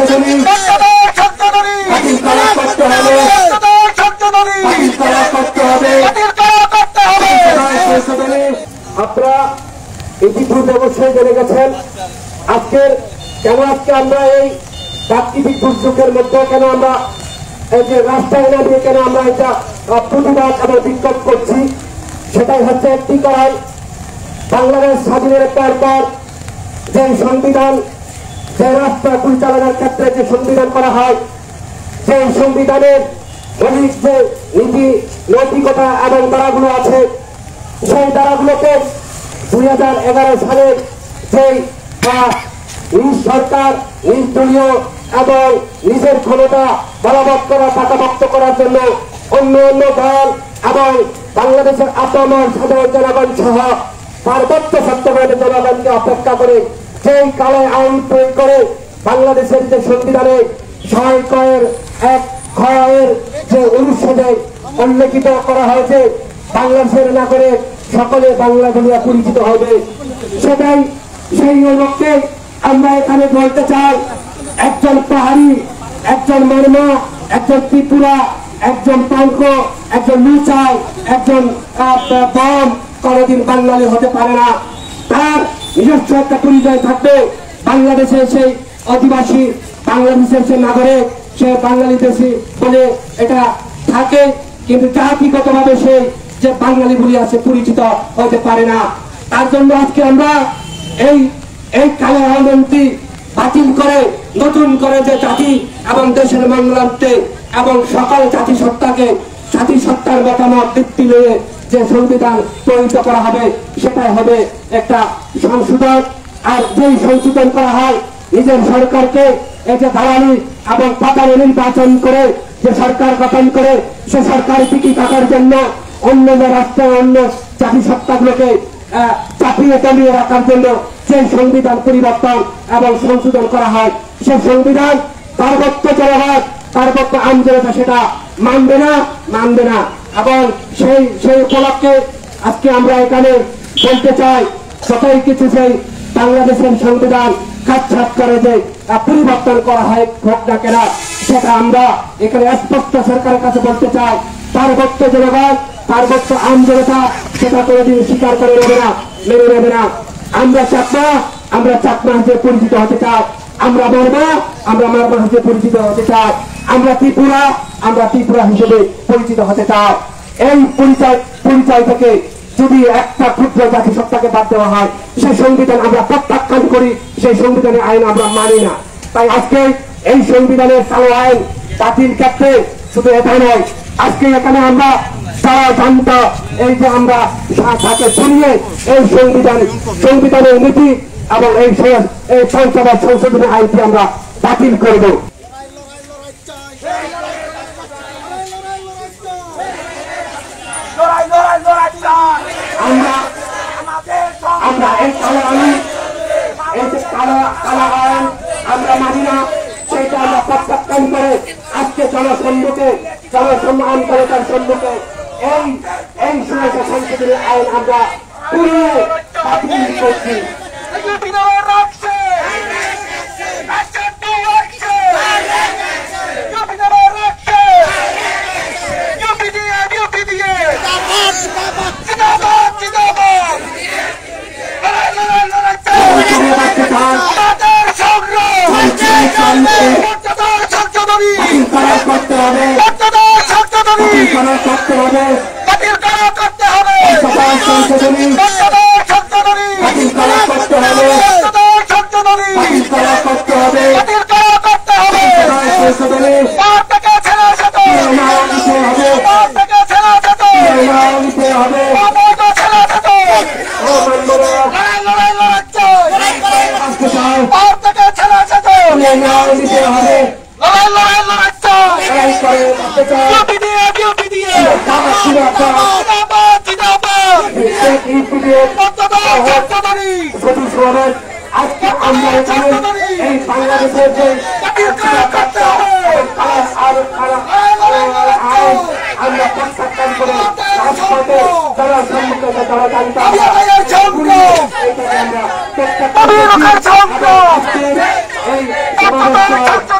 সংশোধনী বাতিল করা করতে হবে, বাতিল করা করতে হবে। আপনারা ইতিপূর্বে অবশ্যই জেনে গেছেন আজকে আমরা এই প্রাকৃতিক দুর্যোগের মধ্যে কেন আমরা এই যে রাস্তায় না দিয়ে কেন আমরা এটা প্রতিবাদ এবং বিক্ষোভ করছি। সেটাই হচ্ছে একটি কারণ, বাংলাদেশ স্বাধীনের পর যে সংবিধান, যে রাষ্ট্র পরিচালনার ক্ষেত্রে যে সংবিধান করা হয়, সেই সংবিধানের মৌলিক যে নীতি নৈতিকতা এবং ধারাগুলো আছে, সেই ধারাগুলোকে 2011 সালে যেই নিজ সরকার নিজ দলীয় এবং নিজের ক্ষমতা বলবৎ করা পাকাপোক্ত করার জন্য অন্য অন্য দল এবং বাংলাদেশের আপামর সাধারণ জনগণ সহ পার্বত্য চট্টগ্রামের জনগণকে অপেক্ষা করে যেই কালে আইন প্রয়োগ করে বাংলাদেশের যে সংবিধানে 6 যে অনুচ্ছেদে উল্লেখিত করা হয়েছে বাংলাদেশের নাগরিক সকলে বাংলা বলিয়া পরিচিত হবে, সেটাই সেই লক্ষ্যে আমরা এখানে বলতে চাই। একজন পাহাড়ি, একজন মর্মা, একজন ত্রিপুরা, একজন পাঙ্ক, একজন লুচাই, একজন বম কোনদিন বাঙালি হতে পারে না। তার নিজস্ব একটা পরিচয় থাকবে। বাংলাদেশের সেই আদিবাসী, বাংলাদেশের সেই নাগরিক, সে বাঙালি দেশি বলে এটা থাকে, কিন্তু জাতিগতভাবে সে যে বাঙালি বলে আছে পরিচিত হতে পারে না। তার জন্য আজকে আমরা এই কালো আন্দোলনটি বাতিল করে নতুন করে যে জাতি এবং দেশের মঙ্গলার্থে এবং সকল জাতিসত্তার মতামত ভিত্তি নিয়ে যে সংবিধান প্রণীত করা হবে সেটাই হবে একটা সংশোধন। আর যেই সংশোধন করা হয় নিজের সরকারকে এই যে দালালি এবং পাতালি নির্বাচন করে যে সরকার গঠন করে সে সরকার টিকি থাকার জন্য অন্য রাষ্ট্রের অন্য জাতিসত্তাগুলোকে চাপিয়ে টানিয়ে রাখার জন্য যে সংবিধান পরিবর্তন এবং সংশোধন করা হয়, সে সংবিধান পার্বত্য জনগণ, পার্বত্য আন্দোলন সেটা মানবে না। এবং সেই উপলক্ষে আজকে আমরা এখানে বলতে চাই, যতই কিছু সেই বাংলাদেশের সংবিধান কাটছাট করে যে পরিবর্তন করা হয় হোক না কেন, সেটা আমরা এখানে স্পষ্ট সরকারের কাছে বলতে চাই। পার্বত্য জনগণ, পার্বত্য আন্দোলন সেটা কোনোদিন স্বীকার করে মেনে নেবে না। আমরা চাকমা হিসেবে পরিচিত হতে চাই, আমরা মারমা হিসেবে পরিচিত হতে চাই, আমরা ত্রিপুরা হিসেবে পরিচিত হতে চাই। এই পরিচয় থেকে যদি একটা ক্ষুদ্র জাতিসত্তাকে বাদ দেওয়া হয়, সেই সংবিধান আমরা প্রত্যাখ্যান করি, সেই সংবিধানের আইন আমরা মানি না। তাই আজকে এই সংবিধানের চালু আইন বাতিল ক্ষেত্রে শুধু এটা নয়, আজকে এখানে আমরা সারা জানতা এই যে আমরা তাকে শুনিয়ে এই সংবিধানের নীতি এবং এই পঞ্চদশ সংশোধনী আইনটি আমরা বাতিল করব। আমরা এই কালো আইন আমরা মানি না, সেটা আমরা প্রত্যাখ্যান করে আজকে জনসম্মানকারিতার সম্মুখে এই সংশোধনী আইন আমরা পুরিয়ে বাতিল করছি। আজকে আমরা এই বাংলাদেশের যে আমরা প্রত্যাখ্যান করে রাজপথে তারা সম্মুখে তারা জানতে এই সমস্ত